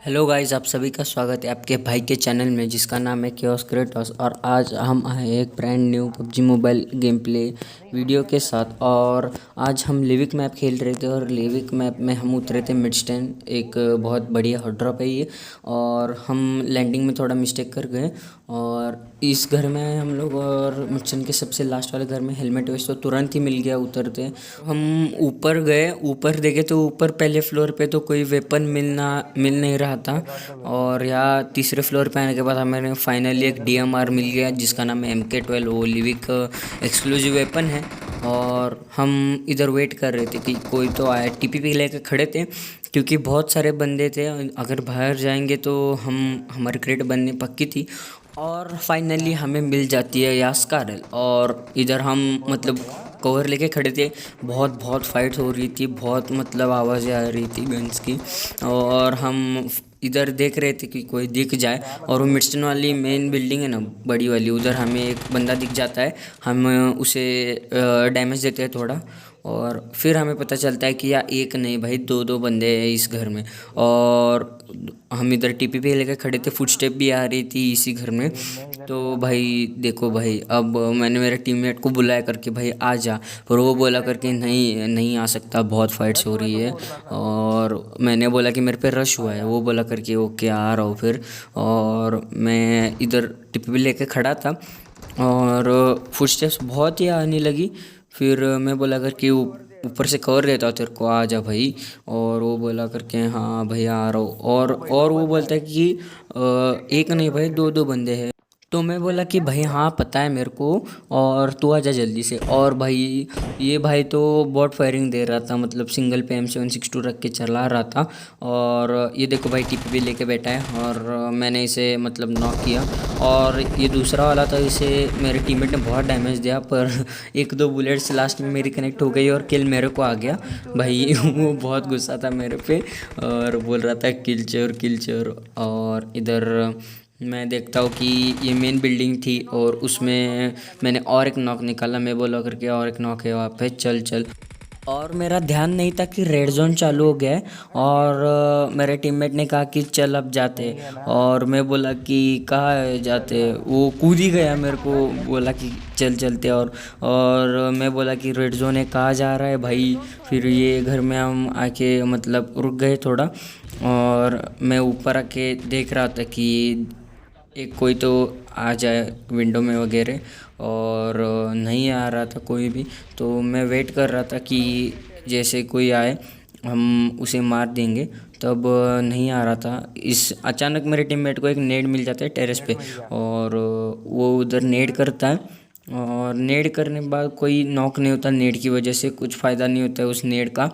Hello guys, आप सभी का स्वागत है आपके भाई के चैनल में जिसका नाम है क्योस क्रेटोस। और आज हम आए हैं एक brand new PUBG mobile game play video के साथ। और आज हम लिविक मैप खेल रहे थे और लिविक मैप में हम उतरे थे मिडस्टैंड। एक बहुत बढ़िया हॉट ड्रॉप है ये। और हम लैंडिंग में थोड़ा मिस्टेक कर गए और इस घर में आए हम लोग। और मिडस्टैंड के सबसे लास्ट वाले घर में हेलमेट वेस्ट तो तुरंत ही मिल गया उतरते। हम ऊपर गए, ऊपर देखे तो ऊपर पहले फ्लोर पे तो कोई वेपन मिल नहीं रहा था। और यहाँ तीसरे फ्लोर पे आने के बाद हमें फाइनली एक DMR मिल गया जिसका नाम है MK12। वो लिविक एक्सक्लूसिव वेपन है। और हम इधर वेट कर रहे थे कि कोई तो आया। TPP लेकर खड़े थे क्योंकि बहुत सारे बंदे थे। अगर बाहर जाएंगे तो हमारी क्रेट बनने पक्की थी। और फाइनली हमें मिल जाती है यास्कारल। और इधर हम मतलब कवर लेके खड़े थे। बहुत बहुत फाइट हो रही थी, बहुत मतलब आवाज़ें आ रही थी गन्स की। और हम इधर देख रहे थे कि कोई दिख जाए। और वो मिडस्टन वाली मेन बिल्डिंग है ना, बड़ी वाली, उधर हमें एक बंदा दिख जाता है। हम उसे डैमेज देते हैं थोड़ा। और फिर हमें पता चलता है कि यार एक नहीं भाई, दो दो बंदे हैं इस घर में। और हम इधर TPP लेकर खड़े थे, फुटस्टेप भी आ रही थी इसी घर में। तो भाई देखो भाई, अब मैंने मेरे टीममेट को बुलाया करके भाई आ जा, पर वो बोला करके नहीं नहीं आ सकता, बहुत फाइट्स हो रही है। और मैंने बोला कि मेरे पे रश हुआ है, वो बोला करके ओके आ रहा हूँ फिर। और मैं इधर TPP लेके खड़ा था और फुटस्टेप्स बहुत ही आने लगी। फिर मैं बोला करके ऊपर से कवर देता हूँ तेरे को, आ जा भाई। और वो बोला करके हाँ भैया आ रहा हूँ। और वो बोलता है कि एक नहीं भाई, दो दो बंदे हैं। तो मैं बोला कि भाई हाँ पता है मेरे को, और तू आ जा जल्दी से। और भाई ये भाई तो बॉट फायरिंग दे रहा था, मतलब सिंगल पे M762 रख के चला रहा था। और ये देखो भाई TPP लेके बैठा है और मैंने इसे मतलब नॉक किया। और ये दूसरा वाला था, इसे मेरे टीममेट ने बहुत डैमेज दिया, पर एक दो बुलेट्स लास्ट में मेरी कनेक्ट हो गई और किल मेरे को आ गया भाई। वो बहुत गुस्सा था मेरे पे और बोल रहा था किल चोर किल चोर। और इधर मैं देखता हूँ कि ये मेन बिल्डिंग थी और उसमें मैंने और एक नॉक निकाला। मैं बोला करके और एक नॉक है वहाँ पे, चल चल। और मेरा ध्यान नहीं था कि रेड जोन चालू हो गया है। और मेरे टीममेट ने कहा कि चल अब जाते। और मैं बोला कि कहाँ जाते, वो कूद ही गया, मेरे को बोला कि चल चलते। और मैं बोला कि रेड जोन है, कहाँ जा रहा है भाई। फिर ये घर में हम आके मतलब रुक गए थोड़ा। और मैं ऊपर आके देख रहा था कि एक कोई तो आ जाए विंडो में वगैरह। और नहीं आ रहा था कोई भी। तो मैं वेट कर रहा था कि जैसे कोई आए हम उसे मार देंगे, तब नहीं आ रहा था। इस अचानक मेरे टीममेट को एक नेड मिल जाता है टेरेस पे। और वो उधर नेड करता है। और नेड करने के बाद कोई नॉक नहीं होता, नेड की वजह से कुछ फ़ायदा नहीं होता है उस नेड का।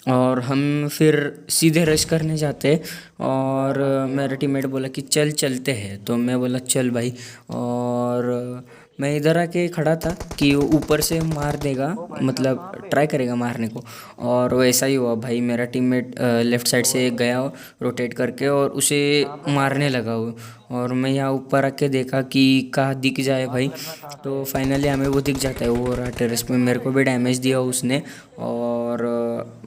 और हम फिर सीधे रश करने जाते हैं। और मेरा टीममेट बोला कि चल चलते हैं, तो मैं बोला चल भाई। और मैं इधर आके खड़ा था कि वो ऊपर से मार देगा, मतलब ट्राई करेगा मारने को। और वैसा ही हुआ भाई, मेरा टीममेट लेफ़्ट साइड से गया रोटेट करके और उसे मारने लगा वो। और मैं यहाँ ऊपर आके देखा कि कहाँ दिख जाए भाई। तो फाइनली हमें वो दिख जाता है, वो रहा टेरेस पे। मेरे को भी डैमेज दिया उसने। और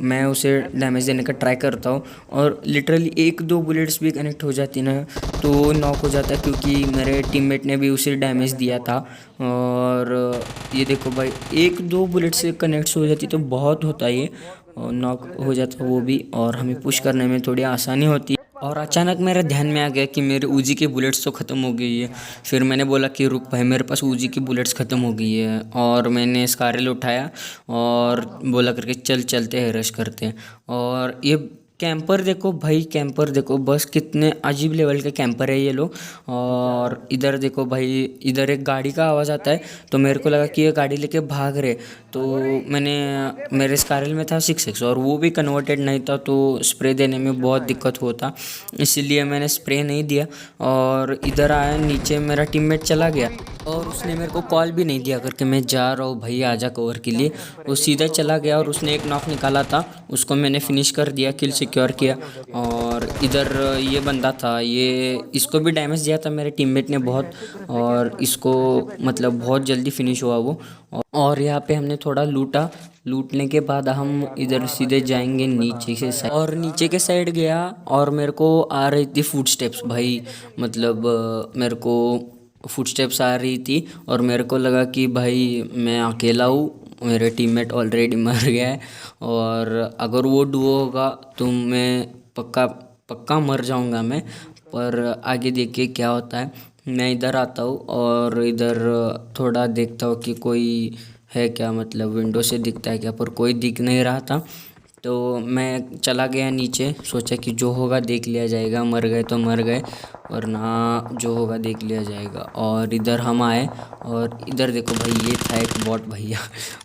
मैं उसे डैमेज देने का ट्राई करता हूँ और लिटरली एक दो बुलेट्स भी कनेक्ट हो जाती ना तो नॉक हो जाता है, क्योंकि मेरे टीममेट ने भी उसे डैमेज दिया था। और ये देखो भाई, एक दो बुलेट से कनेक्ट हो जाती तो बहुत होता ये, और नॉक हो जाता वो भी, और हमें पुश करने में थोड़ी आसानी होती है। और अचानक मेरे ध्यान में आ गया कि मेरे UG की बुलेट्स तो ख़त्म हो गई है। फिर मैंने बोला कि रुक भाई, मेरे पास UG की बुलेट्स ख़त्म हो गई है। और मैंने स्कारल उठाया और बोला करके चल चलते हैं, रश करते हैं। और ये कैंपर देखो भाई, कैंपर देखो बस, कितने अजीब लेवल के कैंपर है ये लोग। और इधर देखो भाई, इधर एक गाड़ी का आवाज़ आता है तो मेरे को लगा कि ये गाड़ी लेके भाग रहे। तो मैंने मेरे स्कारल में था 6x और वो भी कन्वर्टेड नहीं था, तो स्प्रे देने में बहुत दिक्कत होता, इसीलिए मैंने स्प्रे नहीं दिया। और इधर आया नीचे, मेरा टीममेट चला गया और उसने मेरे को कॉल भी नहीं दिया करके मैं जा रहा हूँ भाई आजा कवर के लिए। वो सीधा चला गया और उसने एक नॉक निकाला था, उसको मैंने फिनिश कर दिया, किल सिक्योर किया। और इधर ये बंदा था, ये इसको भी डैमेज दिया था मेरे टीममेट ने बहुत। और इसको मतलब बहुत जल्दी फिनिश हुआ वो। और यहाँ पे हमने थोड़ा लूटा। लूटने के बाद हम इधर सीधे जाएंगे नीचे के साइड, और नीचे के साइड गया और मेरे को आ रही थी फुटस्टेप्स भाई। मतलब मेरे को फुटस्टेप्स आ रही थी और मेरे को लगा कि भाई मैं अकेला हूँ, मेरे टीममेट ऑलरेडी मर गया है और अगर वो डुओ होगा तो मैं पक्का पक्का मर जाऊंगा मैं। पर आगे देखिए क्या होता है। मैं इधर आता हूँ और इधर थोड़ा देखता हूँ कि कोई है क्या, मतलब विंडो से दिखता है क्या, पर कोई दिख नहीं रहा था। तो मैं चला गया नीचे, सोचा कि जो होगा देख लिया जाएगा, मर गए तो मर गए वरना जो होगा देख लिया जाएगा। और इधर हम आए और इधर देखो भाई, ये था एक बॉट भैया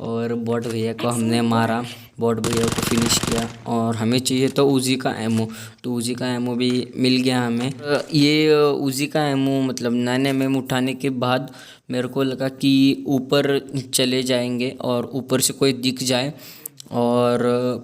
और बॉट भैया को हमने मारा, बॉट भैया को फिनिश किया। और हमें चाहिए तो उजी का एमओ, तो उजी का एमओ भी मिल गया हमें। ये उजी का एमओ मतलब 9mm उठाने के बाद मेरे को लगा कि ऊपर चले जाएंगे और ऊपर से कोई दिख जाए, और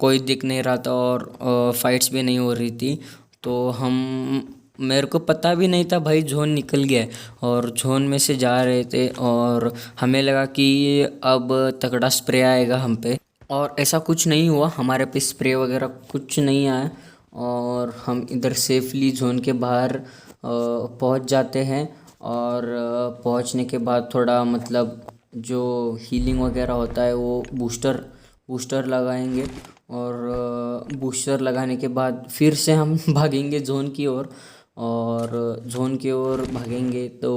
कोई दिख नहीं रहा था और फाइट्स भी नहीं हो रही थी। तो हम, मेरे को पता भी नहीं था भाई जोन निकल गया है, और जोन में से जा रहे थे और हमें लगा कि अब तगड़ा स्प्रे आएगा हम पे, और ऐसा कुछ नहीं हुआ, हमारे पे स्प्रे वगैरह कुछ नहीं आया। और हम इधर सेफली जोन के बाहर पहुंच जाते हैं। और पहुंचने के बाद थोड़ा मतलब जो हीलिंग वगैरह होता है वो बूस्टर बूस्टर लगाएंगे, और बूस्टर लगाने के बाद फिर से हम भागेंगे जोन की ओर, और जोन की ओर भागेंगे तो।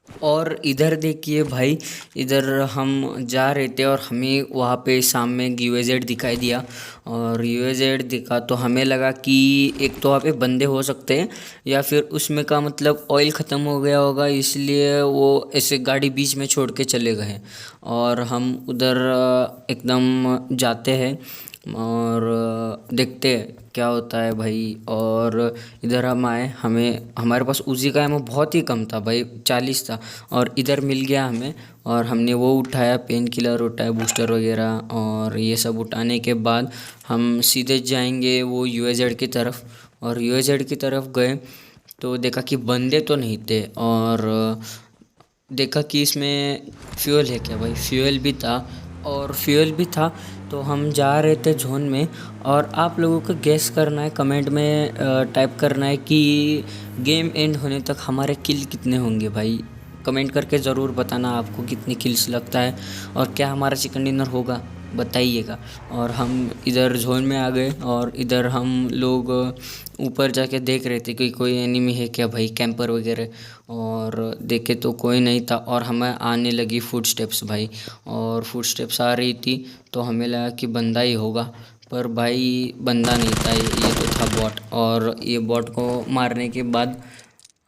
और इधर देखिए भाई, इधर हम जा रहे थे और हमें वहाँ पे सामने यूएजेड दिखाई दिया, और यूएजेड दिखा तो हमें लगा कि एक तो वहाँ पे बंदे हो सकते हैं, या फिर उसमें का मतलब ऑयल ख़त्म हो गया होगा, इसलिए वो ऐसे गाड़ी बीच में छोड़ के चले गए। और हम उधर एकदम जाते हैं और देखते हैं क्या होता है भाई। और इधर हम आए, हमें हमारे पास उजी का एमो बहुत ही कम था भाई, 40 था, और इधर मिल गया हमें। और हमने वो उठाया, पेन किलर उठाया, बूस्टर वगैरह, और ये सब उठाने के बाद हम सीधे जाएंगे वो यूएजेड की तरफ। और यूएजेड की तरफ गए तो देखा कि बंदे तो नहीं थे, और देखा कि इसमें फ्यूल है क्या भाई, फ्यूल भी था, और फ्यूल भी था। तो हम जा रहे थे जोन में, और आप लोगों को गेस करना है, कमेंट में टाइप करना है कि गेम एंड होने तक हमारे किल कितने होंगे भाई। कमेंट करके ज़रूर बताना आपको कितनी किल्स लगता है, और क्या हमारा चिकन डिनर होगा बताइएगा। और हम इधर जोन में आ गए, और इधर हम लोग ऊपर जाके देख रहे थे कि कोई एनिमी है क्या भाई, कैंपर वगैरह, और देखे तो कोई नहीं था। और हमें आने लगी फुटस्टेप्स भाई, और फुटस्टेप्स आ रही थी तो हमें लगा कि बंदा ही होगा, पर भाई बंदा नहीं था, ये तो था बॉट। और ये बॉट को मारने के बाद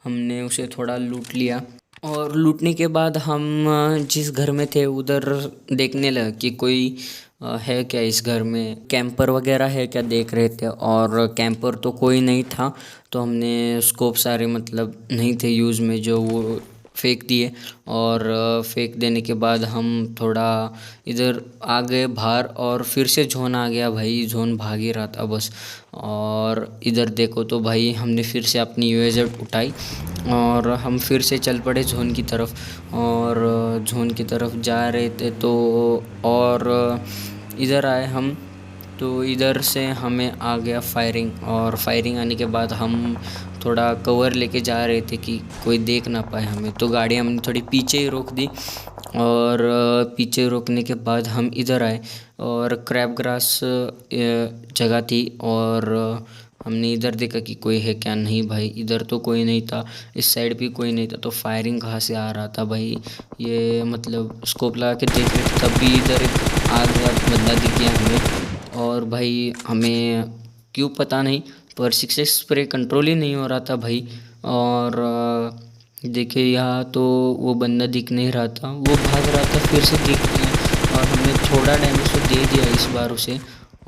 हमने उसे थोड़ा लूट लिया, और लूटने के बाद हम जिस घर में थे उधर देखने लगे कि कोई है क्या इस घर में, कैंपर वगैरह है क्या देख रहे थे, और कैंपर तो कोई नहीं था। तो हमने स्कोप सारे मतलब नहीं थे यूज़ में, जो वो फेंक दिए। और फेंक देने के बाद हम थोड़ा इधर आ गए बाहर, और फिर से जोन आ गया भाई, जोन भाग ही रहा था बस। और इधर देखो तो भाई हमने फिर से अपनी यूएजेड उठाई और हम फिर से चल पड़े जोन की तरफ। और जोन की तरफ जा रहे थे तो, और इधर आए हम, तो इधर से हमें आ गया फायरिंग। और फायरिंग आने के बाद हम थोड़ा कवर लेके जा रहे थे कि कोई देख ना पाए हमें, तो गाड़ी हमने थोड़ी पीछे ही रोक दी। और पीछे रोकने के बाद हम इधर आए, और क्रैब ग्रास जगह थी, और हमने इधर देखा कि कोई है क्या, नहीं भाई इधर तो कोई नहीं था, इस साइड भी कोई नहीं था। तो फायरिंग कहाँ से आ रहा था भाई, ये मतलब स्कोप लगा के देख रहे थे, तब भी इधर एक आ गया बंदा दिख गया हमें। और भाई हमें क्यों पता नहीं, पर 6x स्प्रे कंट्रोल ही नहीं हो रहा था भाई। और देखिए यहाँ तो वो बंदा दिख नहीं रहा था, वो भाग रहा था, फिर से दिख गया, और हमने थोड़ा डैमेज तो दे दिया इस बार उसे।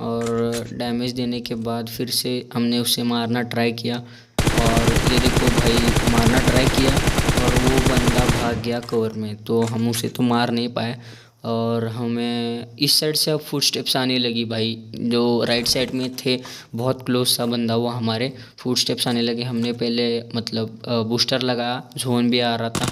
और डैमेज देने के बाद फिर से हमने उसे मारना ट्राई किया, और ये देखो भाई मारना ट्राई किया, और वो बंदा भाग गया कवर में, तो हम उसे तो मार नहीं पाए। और हमें इस साइड से अब फुटस्टेप्स आने लगी भाई, जो राइट साइड में थे बहुत क्लोज सा बंदा, वो हमारे फुटस्टेप्स आने लगे। हमने पहले मतलब बूस्टर लगाया, जोन भी आ रहा था,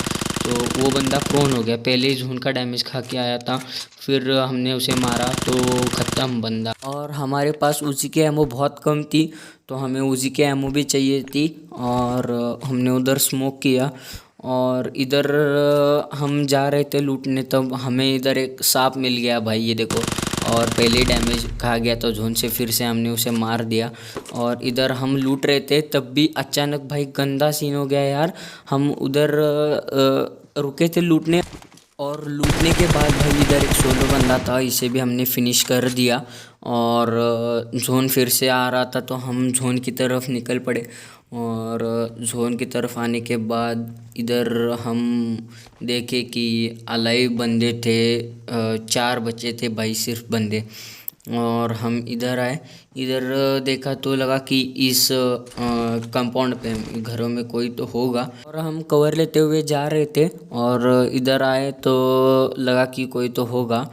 तो वो बंदा प्रोन हो गया, पहले ही जोन का डैमेज खा के आया था, फिर हमने उसे मारा तो ख़त्म बंदा। और हमारे पास उसी के एमो बहुत कम थी, तो हमें उसी के एमो भी चाहिए थी और हमने उधर स्मोक किया। और इधर हम जा रहे थे लूटने, तब हमें इधर एक सांप मिल गया भाई, ये देखो, और पहले ही डैमेज खा गया तो जोन से फिर से हमने उसे मार दिया। और इधर हम लूट रहे थे तब भी अचानक भाई गंदा सीन हो गया यार। हम उधर रुके थे लूटने, और लूटने के बाद भाई इधर एक सोलो बंदा था, इसे भी हमने फिनिश कर दिया। और जोन फिर से आ रहा था तो हम जोन की तरफ निकल पड़े। और जोन की तरफ आने के बाद इधर हम देखे कि अलाइव बंदे थे, 4 बचे थे भाई सिर्फ बंदे। और हम इधर आए, इधर देखा तो लगा कि इस कंपाउंड पे घरों में कोई तो होगा, और हम कवर लेते हुए जा रहे थे और इधर आए तो लगा कि कोई तो होगा।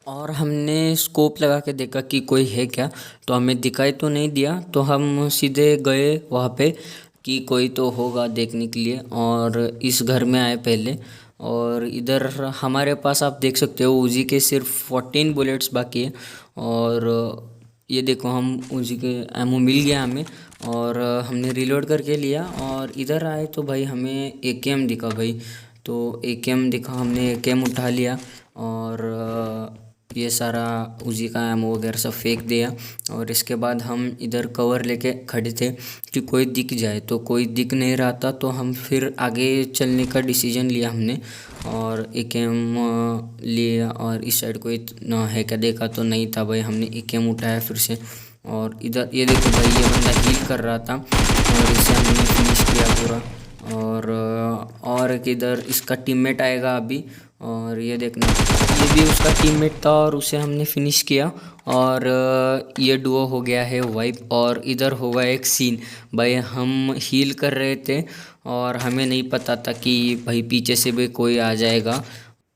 और हमने स्कोप लगा के देखा कि कोई है क्या, तो हमें दिखाई तो नहीं दिया, तो हम सीधे गए वहाँ पे कि कोई तो होगा देखने के लिए, और इस घर में आए पहले। और इधर हमारे पास आप देख सकते हो उजी के सिर्फ 14 बुलेट्स बाकी है। और ये देखो हम उजी के एमओ मिल गया हमें, और हमने रिलोड करके लिया। और इधर आए तो भाई हमें एकेएम दिखा भाई, तो एकेएम दिखा, हमने एकेएम उठा लिया। और ये सारा उजी का एमओ वगैरह सब फेंक दिया। और इसके बाद हम इधर कवर लेके खड़े थे कि कोई दिख जाए, तो कोई दिख नहीं रहा था, तो हम फिर आगे चलने का डिसीजन लिया हमने। और एकेएम लिया, और इस साइड कोई है क्या देखा तो नहीं था भाई, हमने एकेएम उठाया फिर से। और इधर ये देखो भाई, ये बंदा हील कर रहा था और इसे हमने फिनिश किया पूरा। और एक इधर इसका टीममेट आएगा अभी, और ये देखना, ये भी उसका टीममेट था और उसे हमने फिनिश किया। और ये डुओ हो गया है वाइप। और इधर होगा एक सीन भाई, हम हील कर रहे थे और हमें नहीं पता था कि भाई पीछे से भी कोई आ जाएगा।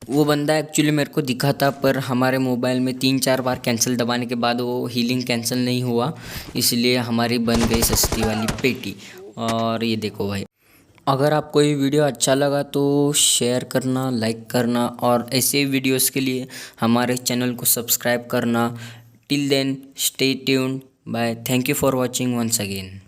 वो बंदा एक्चुअली मेरे को दिखा था, पर हमारे मोबाइल में 3-4 बार कैंसिल दबाने के बाद वो हीलिंग कैंसिल नहीं हुआ, इसलिए हमारी बन गई सस्ती वाली पेटी। और ये देखो भाई, अगर आपको ये वीडियो अच्छा लगा तो शेयर करना, लाइक करना, और ऐसे वीडियोस के लिए हमारे चैनल को सब्सक्राइब करना। Till then stay tuned, bye, thank you for watching once again.